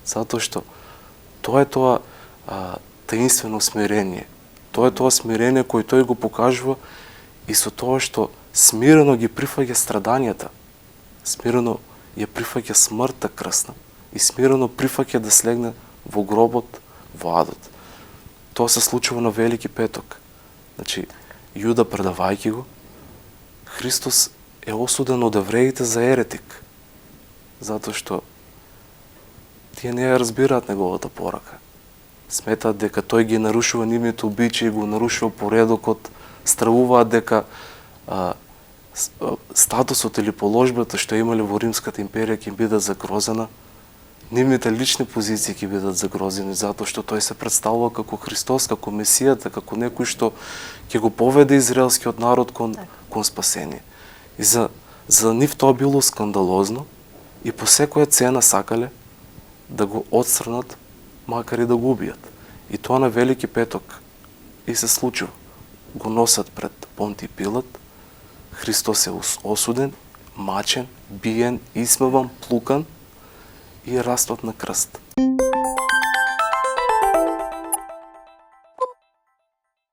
Затоа што тоа е тоа таинствено смирение. Тоа е тоа смирение кој тој го покажува и со тоа што смирено ги прифаќа страдањата, смирено ја прифаќа смртта крсна и смирено прифаќа да слегне во гробот, во адот. Тоа се случува на Велики петок. Значи, Јуда предавајќи го, Христос е осуден од евреите за еретик, затоа што тие не ја разбираат неговата порака. Сметаат дека тој ги нарушува нивните обичаи, го нарушува поредокот, стравуваат дека статусот или положбата што имале во Римската империја ќе бидат загрозена, нивните лични позиции ќе бидат загрозени, затоа што тој се представува како Христос, како Месијата, како некој што ќе го поведе израелскиот народ кон спасение. И за нив тоа било скандалозно и по секоја цена сакале да го отстрнат, макар и да го убијат. И тоа на Велики петок и се случува. Го носат пред Понтиј Пилат, Христос е осуден, мачен, биен, исмеван, плукан и распнат на крст.